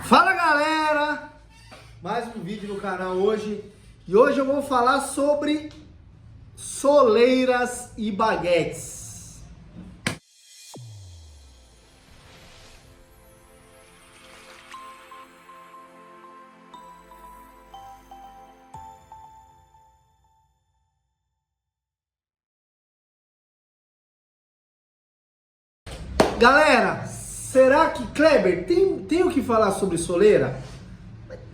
Fala galera, mais um vídeo no canal hoje e hoje eu vou falar sobre soleiras e baguetes. Galera, será que, Kleber, tem o que falar sobre soleira?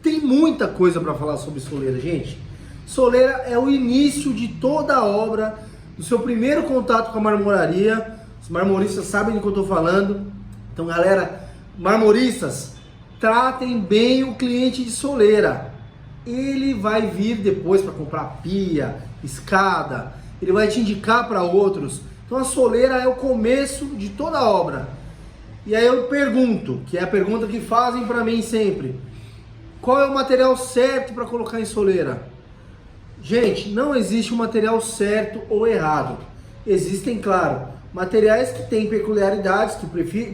Tem muita coisa para falar sobre soleira, gente. Soleira é o início de toda a obra, do seu primeiro contato com a marmoraria. Os marmoristas sabem do que eu estou falando. Então, galera, marmoristas, tratem bem o cliente de soleira. Ele vai vir depois para comprar pia, escada, ele vai te indicar para outros. Então, a soleira é o começo de toda a obra. E aí eu pergunto, que é a pergunta que fazem para mim sempre: qual é o material certo para colocar em soleira? Gente, não existe um material certo ou errado. Existem, claro, materiais que têm peculiaridades, que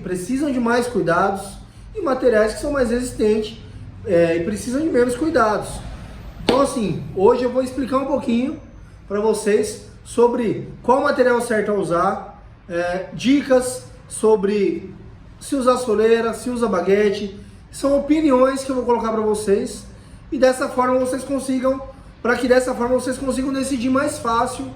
precisam de mais cuidados, e materiais que são mais resistentes e precisam de menos cuidados. Então assim, hoje eu vou explicar um pouquinho para vocês sobre qual material certo a usar, dicas sobre se usar soleira, se usa baguete. São opiniões que eu vou colocar para vocês e dessa forma vocês consigam, para que dessa forma vocês consigam decidir mais fácil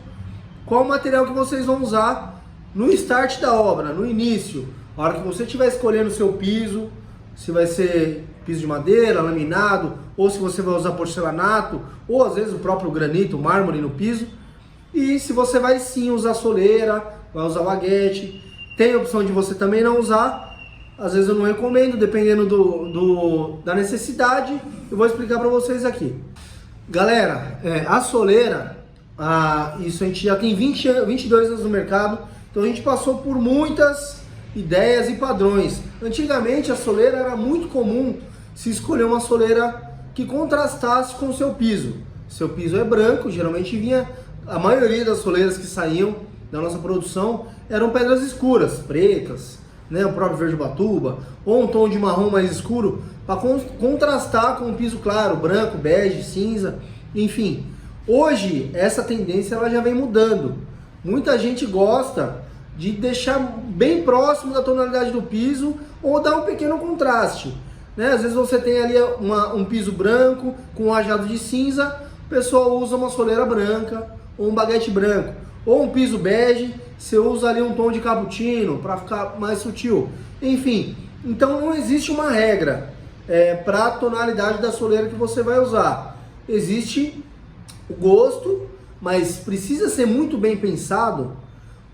qual material que vocês vão usar no start da obra, no início. A hora que você estiver escolhendo o seu piso, se vai ser piso de madeira, laminado, ou se você vai usar porcelanato, ou às vezes o próprio granito, mármore no piso. E se você vai sim usar soleira, vai usar baguete. Tem a opção de você também não usar. Às vezes eu não recomendo, dependendo da necessidade. Eu vou explicar para vocês aqui. Galera, a soleira, isso a gente já tem 22 anos no mercado. Então a gente passou por muitas ideias e padrões. Antigamente a soleira era muito comum se escolher uma soleira que contrastasse com o seu piso. Seu piso é branco, geralmente vinha... A maioria das soleiras que saíam da nossa produção eram pedras escuras, pretas, né, o próprio verde batuba, ou um tom de marrom mais escuro, para contrastar com o piso claro, branco, bege, cinza, enfim. Hoje, essa tendência ela já vem mudando. Muita gente gosta de deixar bem próximo da tonalidade do piso ou dar um pequeno contraste. Né? Às vezes você tem ali um piso branco com um rajado de cinza, o pessoal usa uma soleira branca, ou um baguete branco, ou um piso bege, você usa ali um tom de cappuccino para ficar mais sutil. Enfim, então não existe uma regra para a tonalidade da soleira que você vai usar. Existe o gosto, mas precisa ser muito bem pensado,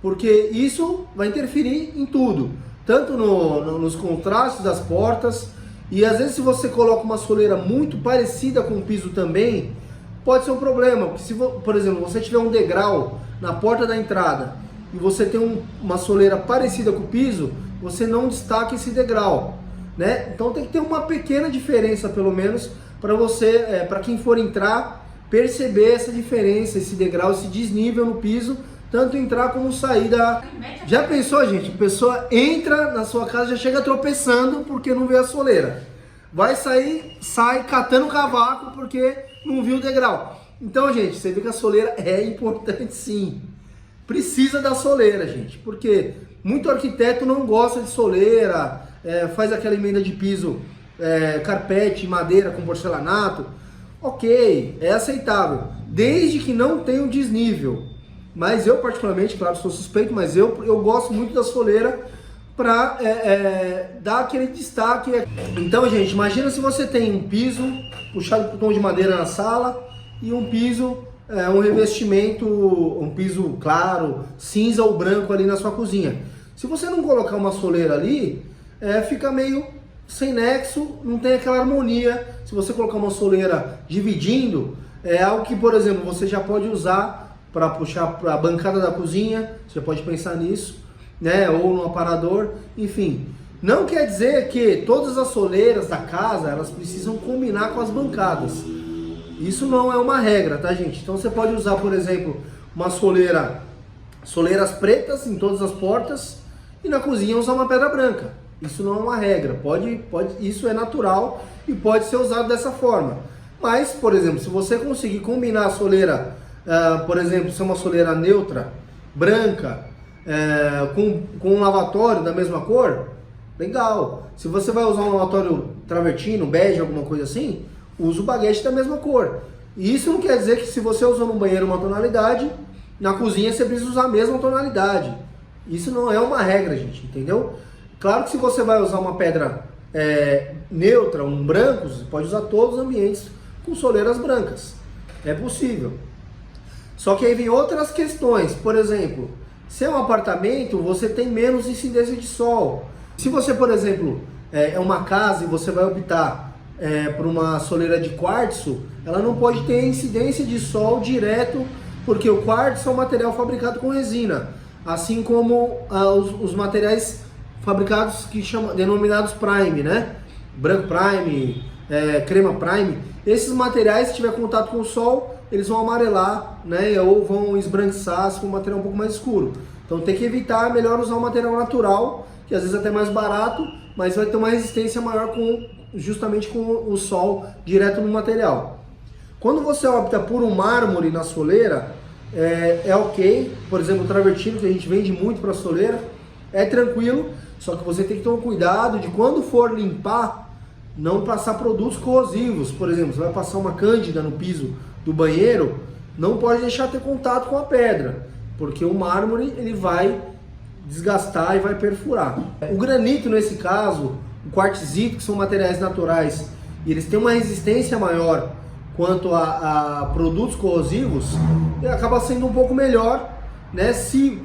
porque isso vai interferir em tudo, tanto nos contrastes das portas, e às vezes se você coloca uma soleira muito parecida com o piso também, pode ser um problema, porque se, por exemplo, você tiver um degrau na porta da entrada e você tem uma soleira parecida com o piso, você não destaca esse degrau, né? Então tem que ter uma pequena diferença, pelo menos, para você, para quem for entrar, perceber essa diferença, esse degrau, esse desnível no piso, tanto entrar como sair da... Já pensou, gente? A pessoa entra na sua casa e já chega tropeçando porque não vê a soleira. Vai sair, sai catando cavaco porque não viu o degrau. Então, gente, você vê que a soleira é importante sim. Precisa da soleira, gente, porque muito arquiteto não gosta de soleira, faz aquela emenda de piso, carpete, madeira com porcelanato. Ok, é aceitável, desde que não tenha um desnível. Mas eu particularmente, claro, sou suspeito, mas eu gosto muito da soleira para dar aquele destaque. Então, gente, imagina se você tem um piso puxado por tom de madeira na sala e um piso, um revestimento, um piso claro, cinza ou branco ali na sua cozinha. Se você não colocar uma soleira ali, fica meio sem nexo, não tem aquela harmonia. Se você colocar uma soleira dividindo, é algo que, por exemplo, você já pode usar para puxar para a bancada da cozinha, você pode pensar nisso, né? Ou no aparador, enfim. Não quer dizer que todas as soleiras da casa, elas precisam combinar com as bancadas. Isso não é uma regra, tá, gente? Então você pode usar, por exemplo, uma soleiras pretas em todas as portas e na cozinha usar uma pedra branca. Isso não é uma regra, isso é natural e pode ser usado dessa forma. Mas, por exemplo, se você conseguir combinar a soleira, por exemplo, se é uma soleira neutra, branca, com um lavatório da mesma cor, legal. Se você vai usar um lavatório travertino, bege, alguma coisa assim, usa o baguete da mesma cor. E isso não quer dizer que se você usou no banheiro uma tonalidade, na cozinha você precisa usar a mesma tonalidade. Isso não é uma regra, gente, entendeu? Claro que se você vai usar uma pedra neutra, um branco, você pode usar todos os ambientes com soleiras brancas. É possível. Só que aí vem outras questões. Por exemplo, se é um apartamento, você tem menos incidência de sol. Se você, por exemplo, é uma casa e você vai optar por uma soleira de quartzo, ela não pode ter incidência de sol direto, porque o quartzo é um material fabricado com resina, assim como os materiais fabricados denominados prime, né? Branco prime, crema prime. Esses materiais, se tiver contato com o sol, eles vão amarelar, né? Ou vão esbranquiçar se for um material um pouco mais escuro. Então tem que evitar, é melhor usar um material natural, que às vezes é até mais barato, mas vai ter uma resistência maior justamente com o sol direto no material. Quando você opta por um mármore na soleira, é ok. Por exemplo, o travertino, que a gente vende muito para soleira, é tranquilo, só que você tem que tomar cuidado de quando for limpar, não passar produtos corrosivos. Por exemplo, você vai passar uma cândida no piso do banheiro, não pode deixar ter contato com a pedra, porque o mármore ele vai desgastar e vai perfurar. O granito, nesse caso, o quartzito, que são materiais naturais, e eles têm uma resistência maior quanto a produtos corrosivos, acaba sendo um pouco melhor, né? Se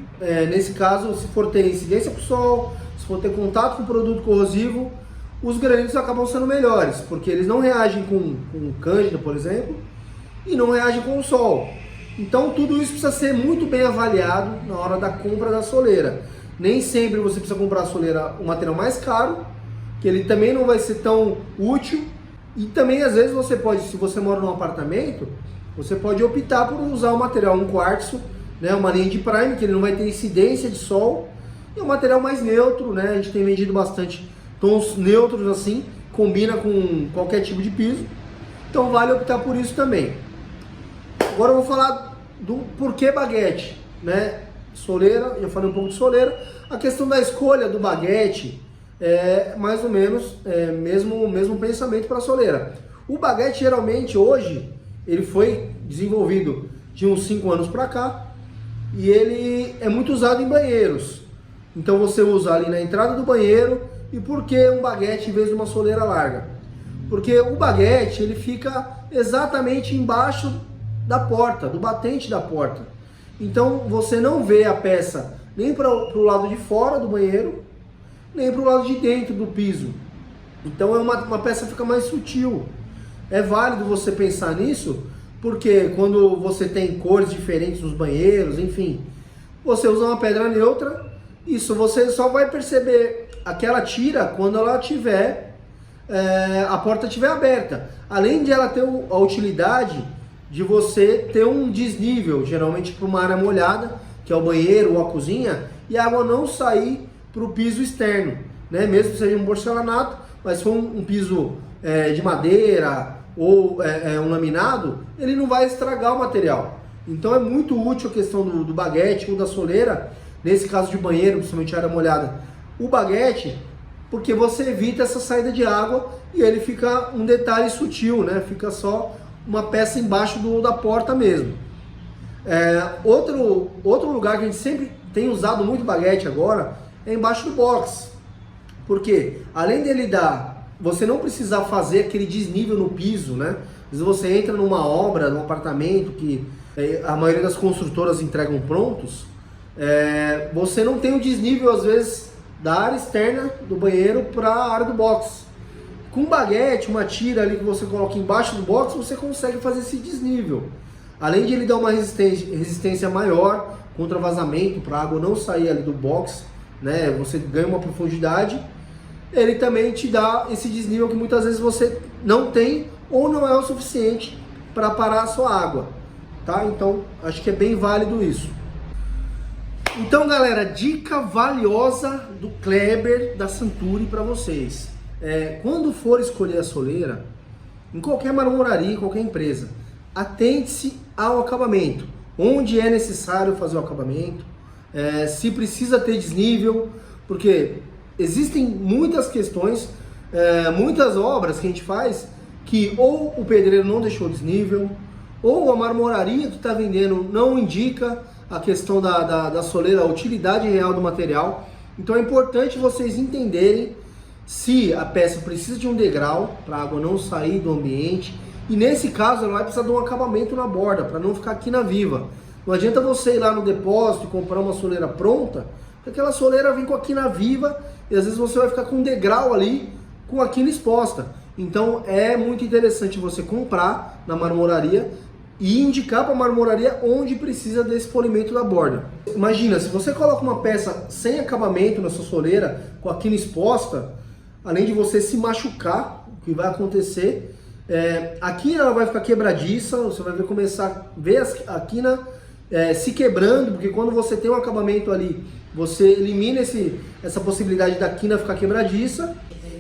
nesse caso, se for ter incidência para o sol, se for ter contato com produto corrosivo, os granitos acabam sendo melhores, porque eles não reagem com cândida, por exemplo, e não reagem com o sol. Então tudo isso precisa ser muito bem avaliado na hora da compra da soleira. Nem sempre você precisa comprar a soleira, o material mais caro, que ele também não vai ser tão útil. E também às vezes você pode, se você mora num apartamento, você pode optar por usar o material, um quartzo, né, uma linha de prime, que ele não vai ter incidência de sol, e um material mais neutro, né? A gente tem vendido bastante tons neutros assim, combina com qualquer tipo de piso, então vale optar por isso também. Agora eu vou falar do porquê baguete, né? Soleira, já falei um pouco de soleira. A questão da escolha do baguete é mais ou menos mesmo pensamento para a soleira. O baguete geralmente hoje ele foi desenvolvido de uns 5 anos para cá e ele é muito usado em banheiros. Então você usa ali na entrada do banheiro. E por que um baguete em vez de uma soleira larga? Porque o baguete ele fica exatamente embaixo da porta, do batente da porta. Então você não vê a peça nem para o lado de fora do banheiro, nem para o lado de dentro do piso. Então uma peça fica mais sutil. É válido você pensar nisso, porque quando você tem cores diferentes nos banheiros, enfim, você usa uma pedra neutra, isso você só vai perceber aquela tira quando ela tiver, a porta estiver aberta. Além de ela ter a utilidade de você ter um desnível, geralmente para uma área molhada, que é o banheiro ou a cozinha, e a água não sair para o piso externo, né? Mesmo que seja um porcelanato, mas se for um piso de madeira ou um laminado, ele não vai estragar o material. Então é muito útil a questão do baguete ou da soleira, nesse caso de banheiro, principalmente área molhada, o baguete, porque você evita essa saída de água e ele fica um detalhe sutil, né? Fica só uma peça embaixo da porta mesmo. Outro lugar que a gente sempre tem usado muito baguete agora é embaixo do box. Porque além dele você não precisar fazer aquele desnível no piso, né? Às vezes você entra numa obra, num apartamento que a maioria das construtoras entregam prontos, você não tem o desnível às vezes da área externa do banheiro para a área do box. Com baguete, uma tira ali que você coloca embaixo do box, você consegue fazer esse desnível. Além de ele dar uma resistência maior contra vazamento, para a água não sair ali do box, né? Você ganha uma profundidade. Ele também te dá esse desnível que muitas vezes você não tem ou não é o suficiente para parar a sua água, tá? Então, acho que é bem válido isso. Então, galera, dica valiosa do Kleber da Santuri para vocês. Quando for escolher a soleira, em qualquer marmoraria, em qualquer empresa, atente-se ao acabamento. Onde é necessário fazer o acabamento, se precisa ter desnível, porque existem muitas questões, muitas obras que a gente faz que ou o pedreiro não deixou desnível, ou a marmoraria que está vendendo não indica a questão da soleira, a utilidade real do material. Então é importante vocês entenderem se a peça precisa de um degrau para a água não sair do ambiente, e nesse caso ela vai precisar de um acabamento na borda para não ficar aqui na viva. Não adianta você ir lá no depósito e comprar uma soleira pronta, porque aquela soleira vem com a quina viva e às vezes você vai ficar com um degrau ali com a quina exposta. Então é muito interessante você comprar na marmoraria e indicar para a marmoraria onde precisa desse polimento da borda. Imagina, se você coloca uma peça sem acabamento na sua soleira, com a quina exposta, além de você se machucar, o que vai acontecer, a quina ela vai ficar quebradiça, você vai começar a ver a quina se quebrando, porque quando você tem um acabamento ali, você elimina essa possibilidade da quina ficar quebradiça.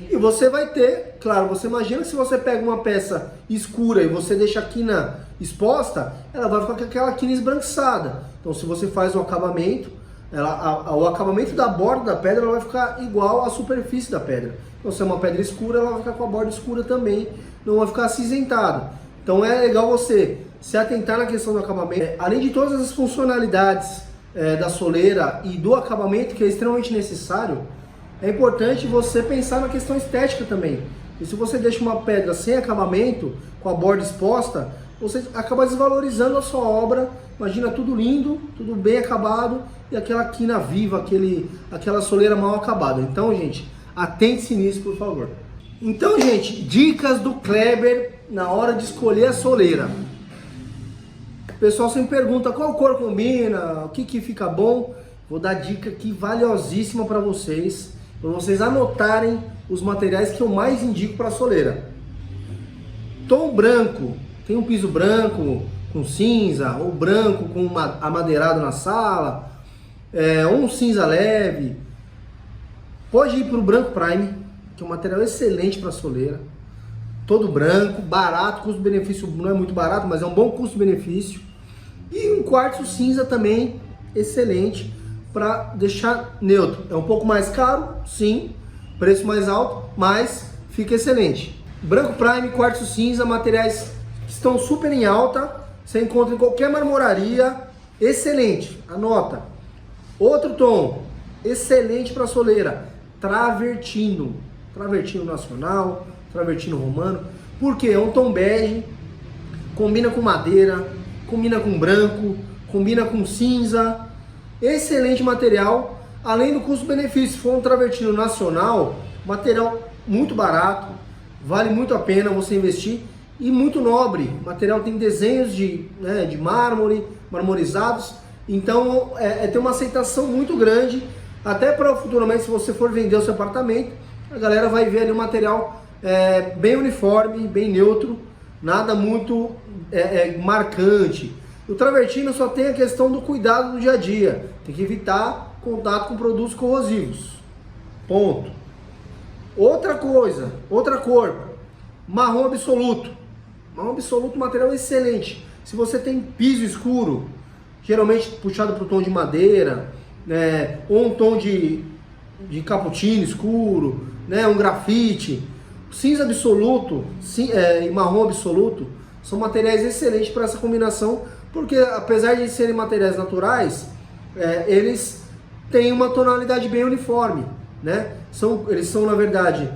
E você vai ter, claro, você imagina que se você pega uma peça escura e você deixa a quina exposta, ela vai ficar com aquela quina esbranquiçada. Então se você faz um acabamento, o acabamento da borda da pedra ela vai ficar igual à superfície da pedra. Então se é uma pedra escura, ela vai ficar com a borda escura também, não vai ficar acinzentada. Então é legal você se atentar na questão do acabamento. Além de todas as funcionalidades da soleira e do acabamento, que é extremamente necessário, é importante você pensar na questão estética também. E se você deixa uma pedra sem acabamento, com a borda exposta, você acaba desvalorizando a sua obra. Imagina tudo lindo, tudo bem acabado e aquela quina viva, aquela soleira mal acabada. Então, gente, atente-se nisso, por favor. Então, gente, dicas do Kleber na hora de escolher a soleira. O pessoal sempre pergunta qual cor combina, o que fica bom. Vou dar dica aqui valiosíssima para vocês anotarem os materiais que eu mais indico para a soleira. Tom branco, tem um piso branco com cinza, ou branco com amadeirado na sala, ou um cinza leve. Pode ir para o branco prime, que é um material excelente para a soleira. Todo branco, barato, custo-benefício não é muito barato, mas é um bom custo-benefício. E um quartzo cinza também, excelente, para deixar neutro. É um pouco mais caro, sim, preço mais alto, mas fica excelente. Branco prime, quartzo cinza, materiais que estão super em alta, você encontra em qualquer marmoraria, excelente, anota. Outro tom, excelente para soleira, travertino. Travertino nacional, travertino romano, porque é um tom bege, combina com madeira, combina com branco, combina com cinza. Excelente material, além do custo-benefício. Se for um travertino nacional, material muito barato, vale muito a pena você investir e muito nobre. O material tem desenhos de mármore, marmorizados, então tem uma aceitação muito grande, até para futuramente, se você for vender o seu apartamento, a galera vai ver ali um material bem uniforme, bem neutro, nada muito marcante. O travertino só tem a questão do cuidado do dia a dia. Tem que evitar contato com produtos corrosivos. Ponto. Outra coisa, outra cor, marrom absoluto. Marrom absoluto, material excelente. Se você tem piso escuro, geralmente puxado para o tom de madeira, ou um tom de cappuccino escuro, um grafite, cinza absoluto e marrom absoluto são materiais excelentes para essa combinação, porque apesar de serem materiais naturais, eles têm uma tonalidade bem uniforme, eles são na verdade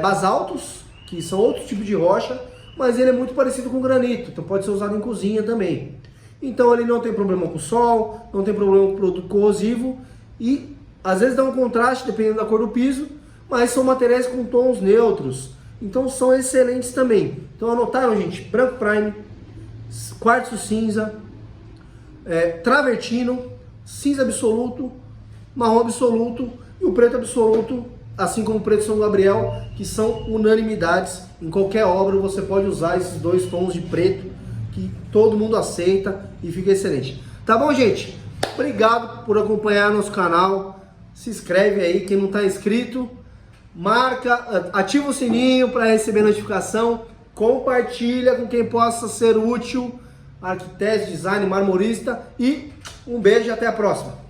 basaltos, que são outro tipo de rocha, mas ele é muito parecido com granito, então pode ser usado em cozinha também. Então ele não tem problema com sol, não tem problema com produto corrosivo e às vezes dá um contraste dependendo da cor do piso, mas são materiais com tons neutros, então são excelentes também. Então anotaram, gente? Branco prime, quartzo cinza, travertino, cinza absoluto, marrom absoluto e o preto absoluto, assim como o preto São Gabriel, que são unanimidades. Em qualquer obra você pode usar esses dois tons de preto, que todo mundo aceita e fica excelente. Tá bom, gente? Obrigado por acompanhar nosso canal. Se inscreve aí, quem não está inscrito. Marca, ativa o sininho para receber notificação. Compartilha com quem possa ser útil. Arquiteto, design, marmorista. E um beijo e até a próxima.